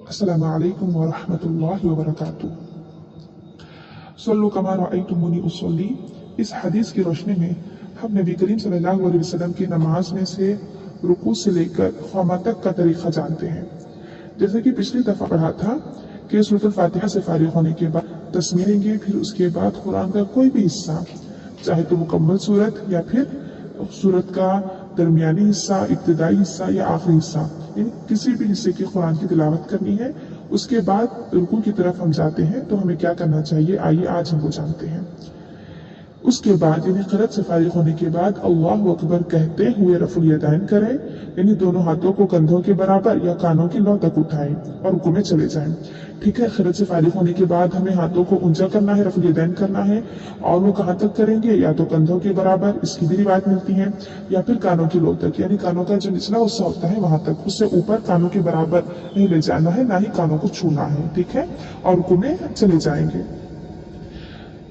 अस्सलामु अलैकुम व रहमतुल्लाहि व बरकातुहू। सल्लु कमा रअयतुमूनी उसल्ली। इस हदीस की रोशनी में हम नबी करीम सल्लल्लाहु अलैहि वसल्लम की नमाज में से रुकू से लेकर ख़ुमा तक का तरीक़ा जानते हैं। जैसे कि पिछली दफ़ा पढ़ा था कि सूरत फातिहा से फारिग होने के बाद तस्मीह लेंगे, फिर उसके बाद कुरान का कोई भी हिस्सा, चाहे तो मुकम्मल सूरत या फिर सूरत का दरमियानी हिस्सा, इब्तिदाई हिस्सा या आखिरी हिस्सा, यानी किसी भी हिस्से की कुरान की तिलावत करनी है। उसके बाद रुकू की तरफ हम जाते हैं तो हमें क्या करना चाहिए, आइए आज हम वो जानते हैं। उसके बाद यानी क़िरात से फारिग होने के बाद अल्लाहु अकबर कहते हुए रफ़ुल यदैन करें, यानी दोनों हाथों को कंधों के बराबर या कानों की लौ तक उठाएं और रुकू में चले जाएं। ठीक है, क़िरात से फारिग होने के बाद हमें हाथों को ऊंचा करना है, रफ़ुल यदैन करना है, और वो कहाँ तक करेंगे, या तो कंधों के बराबर, इसकी भी रिवायत मिलती है, या फिर कानों की लौ तक, यानी कानों का जो निचला हिस्सा होता है वहां तक, उससे ऊपर कानों के बराबर नहीं ले जाना है, ना ही कानों को छूना है। ठीक है, और रुकू में चले जाएंगे।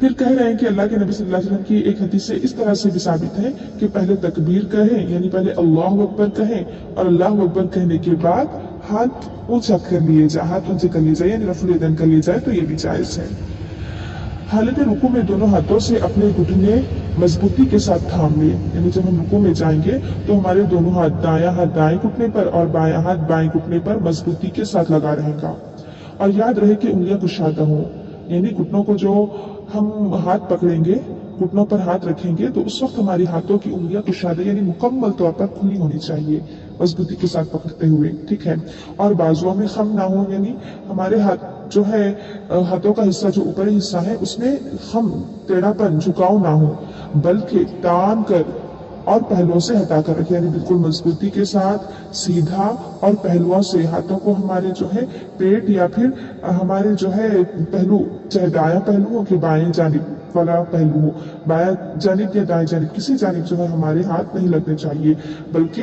फिर कह रहे हैं कि अल्लाह के नबी सल्लल्लाहु अलैहि वसल्लम की एक हदीस से इस तरह से भी साबित है कि पहले तकबीर कहें, यानी पहले अल्लाहु अकबर कहें, और अल्लाहु अकबर कहने के बाद हाथ ऊंचा कर लिए जाए, हाथ ऊंचे कर लिए जाए, यानी रफ़ुल यदैन कर लिए जाए, तो ये भी जायज़ है। हालत रुकू में दोनों हाथों से अपने घुटने मजबूती के साथ थाम लिए, यानी जब हम रुकू में जाएंगे तो हमारे दोनों हाथ, दायां हाथ दाएं घुटने पर और बायां हाथ बाएं घुटने पर मजबूती के साथ लगा रहेगा। और याद रहे कि उंगलियां कुशादा हो, यानी घुटनों को जो हम हाथ पकड़ेंगे, घुटनों पर हाथ रखेंगे, तो उस वक्त हमारी हाथों की उंगलियां कुशादा यानी मुकम्मल तौर पर खुली होनी चाहिए, मजबूती के साथ पकड़ते हुए। ठीक है, और बाजुओं में खम ना हो, यानी हमारे हाथ जो है, हाथों का हिस्सा जो ऊपरी हिस्सा है उसमें खम, टेढ़ापन, झुकाव ना हो, बल्कि तान कर और पहलुओं से हटाकर रखें, यानी बिल्कुल मजबूती के साथ सीधा, और पहलुओं से हाथों को हमारे जो है पेट या फिर हमारे जो है पहलू, चाहे दायां पहलू हो कि बाएं जानिब वाला पहलू हो, बायां जानिब या दाएं जानिब किसी जानिब जो है हमारे हाथ नहीं लगने चाहिए, बल्कि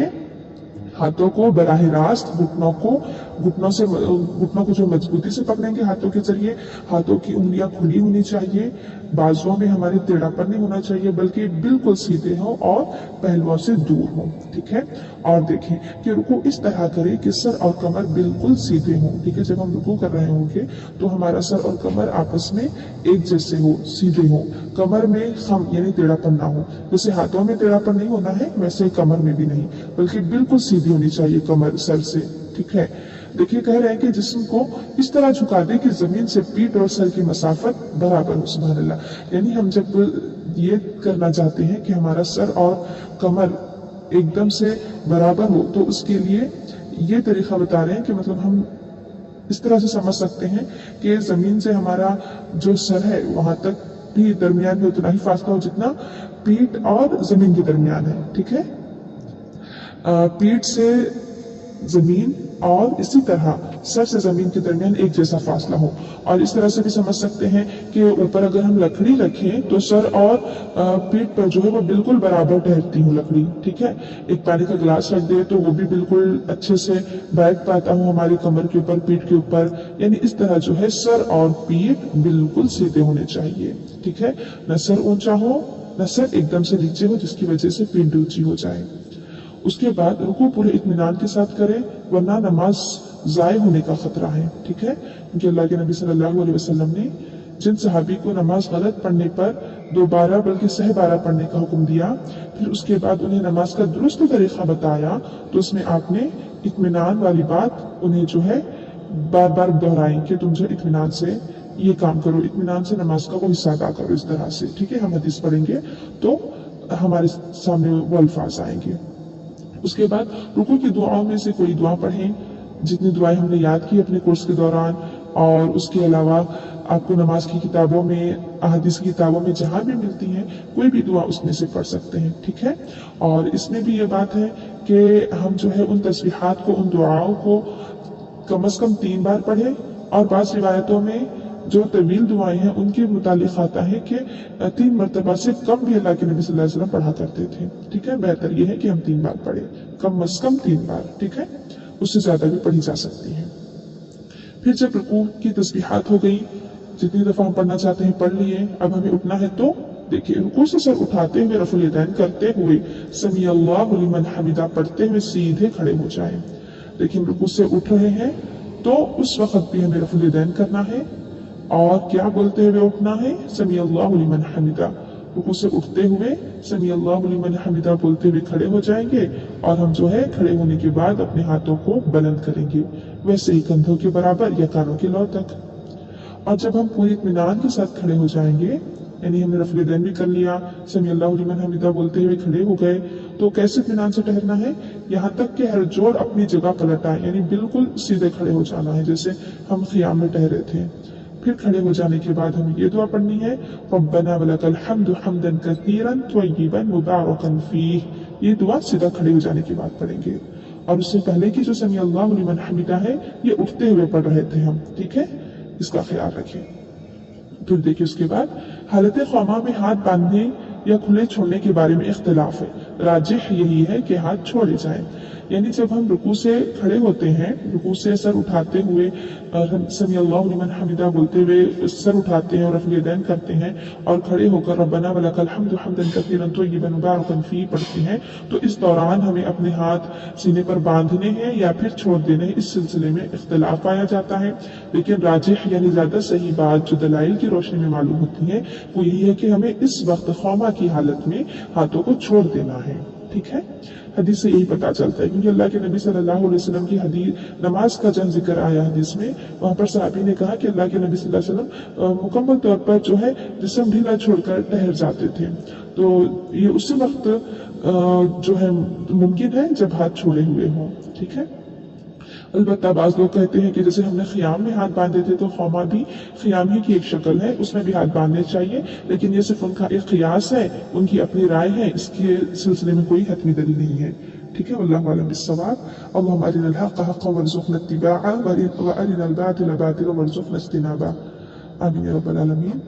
हाथों को बराह रास्त घुटनों को जो मजबूती से पकड़ेंगे हाथों के जरिए, हाथों की उंगलियां खुली होनी चाहिए, बाजुओं में हमारे टेढ़ापन नहीं होना चाहिए, बल्कि बिल्कुल सीधे हो और पहलुओं से दूर हो। ठीक है, और देखें कि रुकू इस तरह करें कि सर और कमर बिल्कुल सीधे हों। ठीक है, जब हम रुकू कर रहे होंगे तो हमारा सर और कमर आपस में एक जैसे हो, सीधे हो, कमर में खम यानी टेढ़ापन ना हो। जैसे हाथों में टेढ़ापन नहीं होना है, वैसे कमर में भी नहीं, बल्कि बिल्कुल सीधी होनी चाहिए कमर सर से। ठीक है, देखिए कह रहे हैं कि जिस्म को इस तरह झुका दे कि जमीन से पीठ और सर की मसाफत बराबर हो। सुभान अल्लाह, यानी हम जब ये करना चाहते हैं कि हमारा सर और कमर एकदम से बराबर हो, तो उसके लिए ये तरीका बता रहे हैं कि मतलब हम इस तरह से समझ सकते हैं कि जमीन से हमारा जो सर है वहां तक भी दरमियान में उतना ही फासला हो जितना पीठ और जमीन के दरमियान है। ठीक है, पीठ से जमीन और इसी तरह सर से जमीन के दरमियान एक जैसा फासला हो। और इस तरह से भी समझ सकते हैं कि ऊपर अगर हम लकड़ी रखें तो सर और पीठ पर जो है वो बिल्कुल बराबर ठहरती हो लकड़ी। ठीक है, एक पानी का गिलास रख दे तो वो भी बिल्कुल अच्छे से बैठ पाता हो हमारी कमर के ऊपर, पीठ के ऊपर, यानी इस तरह जो है सर और पीठ बिल्कुल सीधे होने चाहिए। ठीक है, न सर ऊंचा हो न सर एकदम से नीचे हो जिसकी वजह से पीठ ऊंची हो जाए। उसके बाद रुकू पूरे इत्मीनान के साथ करें, वरना नमाज जाये होने का खतरा है। ठीक है, क्योंकि अल्लाह के नबी सल्लल्लाहु अलैहि वसल्लम ने जिन सहाबी को नमाज गलत पढ़ने पर दोबारा बल्कि सहबारा पढ़ने का हुक्म दिया, फिर उसके बाद उन्हें नमाज का दुरुस्त तरीका बताया, तो उसमें आपने इत्मीनान वाली बात उन्हें जो है बार बार दोहराई कि तुम जो इत्मीनान से ये काम करो, इत्मीनान से नमाज का वो हिस्सा अदा करो, इस तरह से। ठीक है, हम हदीस पढ़ेंगे तो हमारे सामने वो अल्फाज आएंगे। उसके बाद रुकू की दुआओं में से कोई दुआ पढ़ें, जितनी दुआएं हमने याद की अपने कोर्स के दौरान, और उसके अलावा आपको नमाज की किताबों में, अहादीस की किताबों में जहां भी मिलती हैं कोई भी दुआ उसमें से पढ़ सकते हैं। ठीक है, और इसमें भी ये बात है कि हम जो है उन तस्बीहात को, उन दुआओं को कम से कम 3 बार पढ़ें, और बाज़ रिवायतों में जो तवील दुआएं हैं उनके मुतालिक आता है कि 3 मरतबा से कम भी अल्लाह के नबी सल्लल्लाहु अलैहि वसल्लम पढ़ा करते थे। ठीक है, बेहतर यह है कि हम 3 बार पढ़ें, कम से कम 3 बार। ठीक है, उससे ज्यादा भी पढ़ी जा सकती है। फिर जब रुकू की तस्बीहात हो गई, जितनी दफा हम पढ़ना चाहते हैं पढ़ लिए, अब हमें उठना है तो देखिए रुकू से सर उठाते हुए रफ़ुल यदैन करते हुए समी अल्लाहु लिमन हमिदा पढ़ते हुए सीधे खड़े हो जाएं। लेकिन रुकू से उठ रहे हैं तो उस वक्त भी हमें रफ़ुल यदैन करना है और क्या बोलते हुए उठना है, समी अल्लाहु लिमन हमिदा। रुकू से उठते हुए समी अल्लाहु लिमन हमिदा बोलते हुए खड़े हो जाएंगे और हम जो है खड़े होने के बाद अपने हाथों को बुलंद करेंगे, वैसे ही कंधों के बराबर या कानों के लौ तक। और जब हम पूरी इत्मीनान के साथ खड़े हो जाएंगे, यानी हमने रफ़ुल यदैन भी कर लिया, समी अल्लाहु लिमन हमिदा बोलते हुए खड़े हो गए, तो कैसे इत्मीनान से ठहरना है, यहाँ तक कि हर जोड़ अपनी जगह पलट आए, यानी बिल्कुल सीधे खड़े हो जाना है जैसे हम क़ियाम में ठहरे थे। फिर खड़े हो जाने के बाद हमें ये दुआ पढ़नी है, रब्बना वलकल हम्दु हम्दन कसीरन त्वय्यिबन मुबारकन फीह। ये दुआ सीधा खड़े हो जाने के बाद पढ़ेंगे। और उससे पहले की जो समी अल्लाहु लिमन हमिदा है, ये उठते हुए पढ़ रहे थे हम, ठीक है, इसका ख्याल रखें। फिर देखिए उसके बाद हालत क़ौमा में हाथ बांधने या खुले छोड़ने के बारे में इख्तिलाफ है। राजिह यही है कि हाथ छोड़े जाएं, यानी जब हम रुकू से खड़े होते हैं, रुकू से सर उठाते हुए और हम समी अल्लाहु लिमन हमिदा बोलते हुए सर उठाते हैं और रफ़ुल यदैन करते हैं और खड़े होकर रब्बना वलकल हम्दु हम्दन कसीरन त्वय्यिबन मुबारकन फीह पढ़ते हैं, तो इस दौरान हमें अपने हाथ सीने पर बांधने हैं या फिर छोड़ देने हैं, इस सिलसिले में इख्तिलाफ पाया जाता है। लेकिन राजिह यानी ज्यादा सही बात जो दलाइल की रोशनी में मालूम होती है, वो यही है कि हमें इस वक्त क़ौमा की हालत में हाथों को छोड़ देना है, ठीक है। हदीस से यही पता चलता है, क्योंकि अल्लाह के नबी सल्लल्लाहु अलैहि वसल्लम की हदीस नमाज का जब जिक्र आया हदीस में, वहां पर सहाबी ने कहा कि अल्लाह के नबी सल्लल्लाहु अलैहि वसल्लम मुकम्मल तौर पर जो है जिस्म ढीला छोड़कर ठहर जाते थे। तो ये उसी वक्त जो है मुमकिन है जब हाथ छोड़े हुए हों, ठीक है। अलबत्ता बाज लोग कहते हैं कि जैसे हमने ख़ियाम में हाथ बांधे थे, तो क़ौमा भी ख़ियाम ही की एक शक्ल है, उसमें भी हाथ बांधने चाहिए, लेकिन ये सिर्फ उनका एक क़ियास है, उनकी अपनी राय है, इसके सिलसिले में कोई हतमी दलील नहीं है, ठीक है। वल्लाहु अअलम बिस्सवाब। अल्लाहुम्मा अरिनल हक़्क़ हक़्क़न वरज़ुक़ना इत्तिबाअह व अरिनल बातिला बातिलन वरज़ुक़ना इज्तिनाबा। आमीन या रब्बल आलमीन।